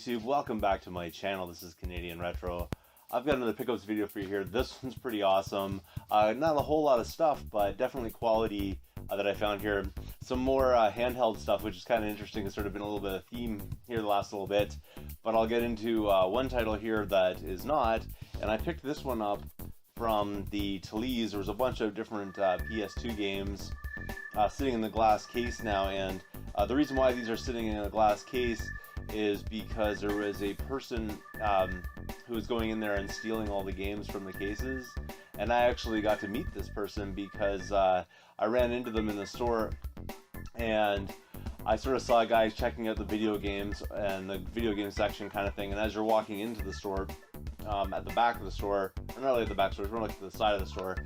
YouTube? Welcome back to my channel. This is Canadian Retro. I've got another pickups video for you here. This one's pretty awesome. Not a whole lot of stuff, but definitely quality that I found here. Some more handheld stuff, which is kind of interesting. It's sort of been a little bit of theme here the last little bit. But I'll get into one title here that is not. And I picked this one up from the Talese. There was a bunch of different PS2 games sitting in the glass case now. And the reason why these are sitting in a glass case is because there was a person who was going in there and stealing all the games from the cases, and I actually got to meet this person because I ran into them in the store, and I sort of saw guys checking out the video games and the video game section kind of thing. And as you're walking into the store, at the back of the store, or not really at the back store, it's more like the side of the store,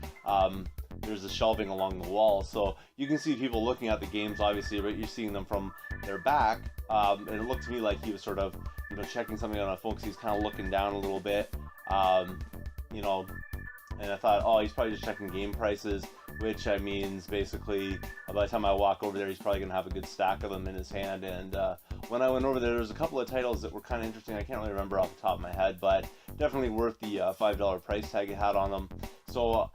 there's the shelving along the wall, so you can see people looking at the games, obviously, but you're seeing them from their back. And it looked to me like he was sort of, checking something on a phone, because he's kind of looking down a little bit, and I thought, oh, he's probably just checking game prices, which means basically by the time I walk over there, he's probably going to have a good stack of them in his hand. And when I went over there was a couple of titles that were kind of interesting. I can't really remember off the top of my head, but definitely worth the $5 price tag it had on them. So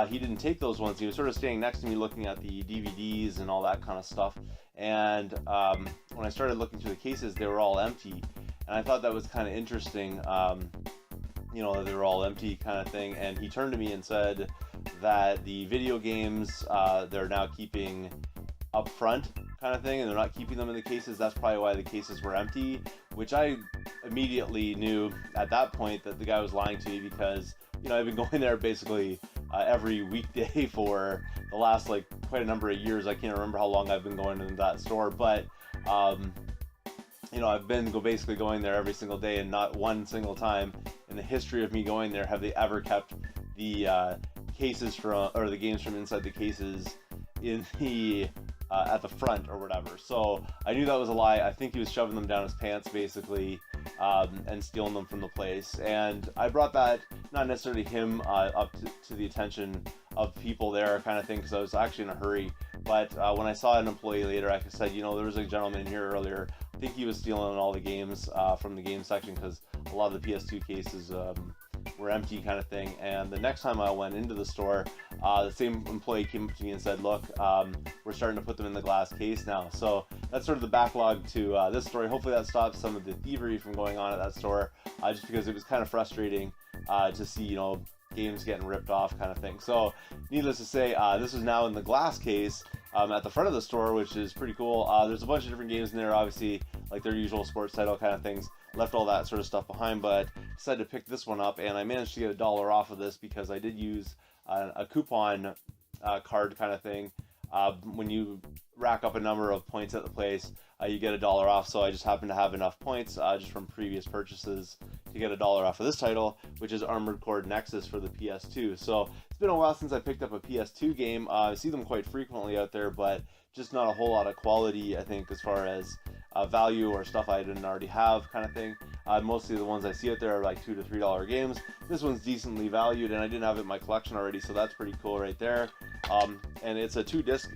he didn't take those ones. He was sort of standing next to me looking at the DVDs and all that kind of stuff. And when I started looking through the cases, they were all empty. And I thought that was kind of interesting. They were all empty kind of thing. And he turned to me and said that the video games they're now keeping up front kind of thing, and they're not keeping them in the cases. That's probably why the cases were empty, which I immediately knew at that point that the guy was lying to me, because I've been going there basically every weekday for the last quite a number of years. I can't remember how long I've been going to that store, but I've been basically going there every single day, and not one single time in the history of me going there have they ever kept the cases or the games from inside the cases in the at the front or whatever. So I knew that was a lie. I think he was shoving them down his pants basically, and stealing them from the place. And I brought that, not necessarily him, up to the attention of people there kind of thing, because I was actually in a hurry. But when I saw an employee later, I said, there was a gentleman here earlier, I think he was stealing all the games from the game section, because a lot of the PS2 cases were empty kind of thing. And the next time I went into the store, the same employee came up to me and said, look, we're starting to put them in the glass case now. So that's sort of the backlog to this story. Hopefully that stops some of the thievery from going on at that store, just because it was kind of frustrating to see, games getting ripped off kind of thing. So needless to say, this is now in the glass case at the front of the store, which is pretty cool. There's a bunch of different games in there, obviously, like their usual sports title kind of things. Left all that sort of stuff behind, but decided to pick this one up, and I managed to get $1 off of this because I did use a coupon card kind of thing. When you rack up a number of points at the place, you get $1 off. So I just happened to have enough points just from previous purchases to get $1 off of this title, which is Armored Core Nexus for the PS2. So it's been a while since I picked up a PS2 game. I see them quite frequently out there, but just not a whole lot of quality, I think, as far as value or stuff I didn't already have kind of thing. Mostly the ones I see out there are like $2 to $3 games. This one's decently valued, and I didn't have it in my collection already, so that's pretty cool right there. And it's a 2-disc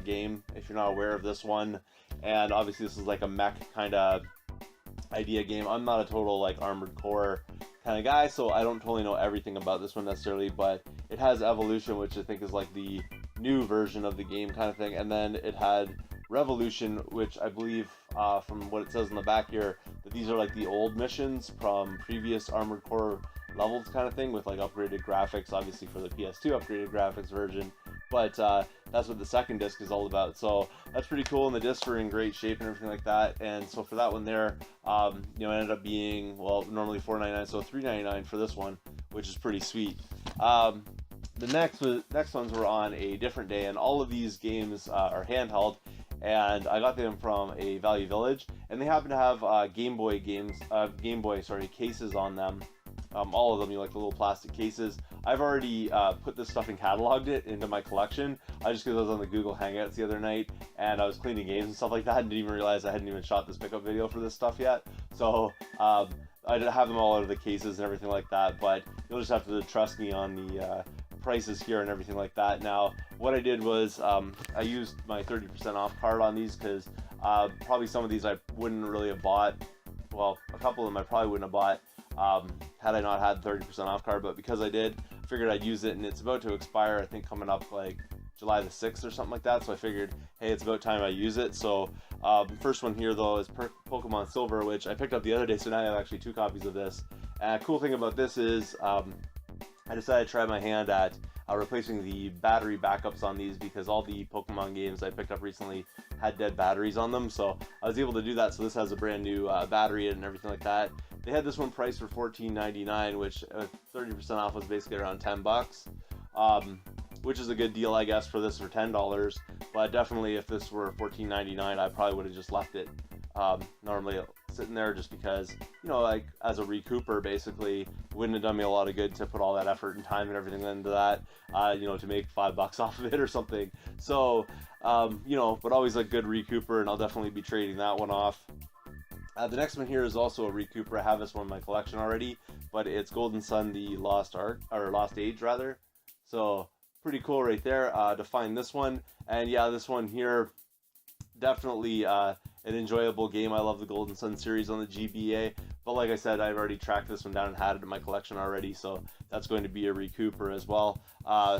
game, if you're not aware of this one. And obviously this is like a mech kind of idea game. I'm not a total Armored Core kind of guy, so I don't totally know everything about this one necessarily, but it has Evolution, which I think is like the new version of the game kind of thing. And then it had Revolution, which I believe, from what it says in the back here, that these are like the old missions from previous Armored Core levels kind of thing, with upgraded graphics, obviously for the PS2 upgraded graphics version. But that's what the second disc is all about. So that's pretty cool, and the discs are in great shape and everything like that. And so for that one there, it ended up being, normally $4.99, so $3.99 for this one, which is pretty sweet. The next ones were on a different day, and all of these games are handheld. And I got them from a Value Village, and they happen to have Game Boy cases on them. All of them, like the little plastic cases. I've already put this stuff and cataloged it into my collection. Just because I was on the Google Hangouts the other night, and I was cleaning games and stuff like that, and didn't even realize I hadn't even shot this pickup video for this stuff yet. So I have them all out of the cases and everything like that, but you'll just have to trust me on the prices here and everything like that. Now, what I did was I used my 30% off card on these, because probably some of these I wouldn't really have bought well, a couple of them I probably wouldn't have bought had I not had 30% off card, but because I did, I figured I'd use it, and it's about to expire, I think coming up like July the 6th or something like that, so I figured, hey, it's about time I use it. So first one here though is Pokemon Silver, which I picked up the other day, so now I have actually 2 copies of this. And cool thing about this is I decided to try my hand at replacing the battery backups on these, because all the Pokemon games I picked up recently had dead batteries on them, so I was able to do that. So this has a brand new battery and everything like that. They had this one priced for $14.99, which 30% off was basically around $10, which is a good deal, I guess, for this for $10. But definitely, if this were $14.99, I probably would have just left it normally sitting there, just because, you know, like as a recouper, basically, it wouldn't have done me a lot of good to put all that effort and time and everything into that, you know, to make $5 off of it or something. So, you know, but always a good recouper, and I'll definitely be trading that one off. The next one here is also a recouper. I have this one in my collection already, but it's Golden Sun, the Lost Age rather. So pretty cool right there to find this one. And yeah, this one here, definitely an enjoyable game. I love the Golden Sun series on the GBA, but like I said, I've already tracked this one down and had it in my collection already, so that's going to be a recouper as well.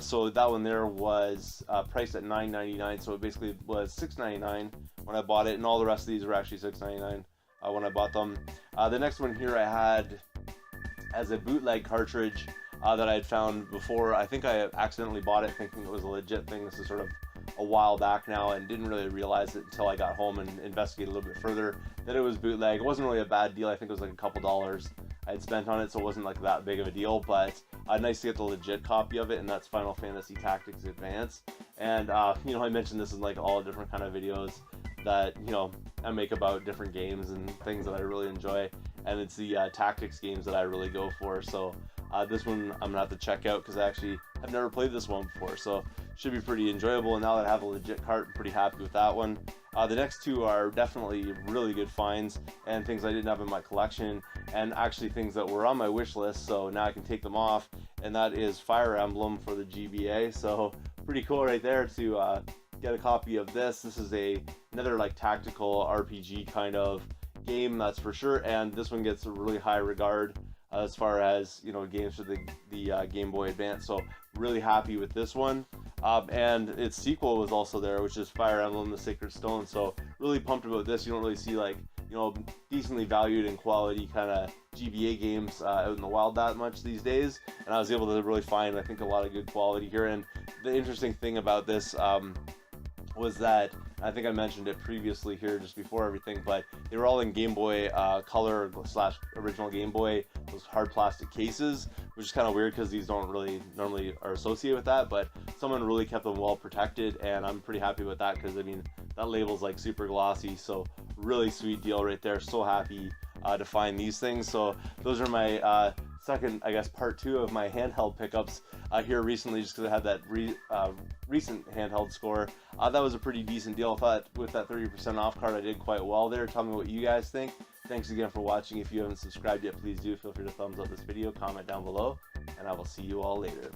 So that one there was priced at $9.99, so it basically was $6.99 when I bought it, and all the rest of these were actually $6.99 when I bought them. The next one here I had as a bootleg cartridge that I had found before. I think I accidentally bought it thinking it was a legit thing. This is sort of a while back now, and didn't really realize it until I got home and investigated a little bit further that it was bootleg. It wasn't really a bad deal. I think it was like a couple dollars I had spent on it, so it wasn't like that big of a deal, but nice to get the legit copy of it, and that's Final Fantasy Tactics Advance. And you know, I mentioned this in like all different kind of videos that, you know, I make about different games and things that I really enjoy, and it's the tactics games that I really go for. So this one I'm gonna have to check out, because I actually have never played this one before, so should be pretty enjoyable. And now that I have a legit cart, I'm pretty happy with that one. The next two are definitely really good finds and things I didn't have in my collection, and actually things that were on my wish list, so now I can take them off. And that is Fire Emblem for the GBA. So pretty cool right there to get a copy of this. This is another like tactical RPG kind of game, that's for sure, and this one gets a really high regard as far as, you know, games for the Game Boy Advance. So really happy with this one. And its sequel was also there, which is Fire Emblem: The Sacred Stone. So really pumped about this. You don't really see, like, you know, decently valued and quality kind of GBA games out in the wild that much these days, and I was able to really find, I think, a lot of good quality here. And the interesting thing about this was that, I think I mentioned it previously here just before everything, but they were all in Game Boy Color / original Game Boy, those hard plastic cases, which is kind of weird because these don't really normally are associated with that, but someone really kept them well protected, and I'm pretty happy with that, because I mean, that label's like super glossy, so really sweet deal right there. So happy to find these things. So those are my second, I guess, part 2 of my handheld pickups here recently, just because I had that recent handheld score. That was a pretty decent deal. I thought with that 30% off card I did quite well there. Tell me what you guys think. Thanks again for watching. If you haven't subscribed yet, please do. Feel free to thumbs up this video, comment down below, and I will see you all later.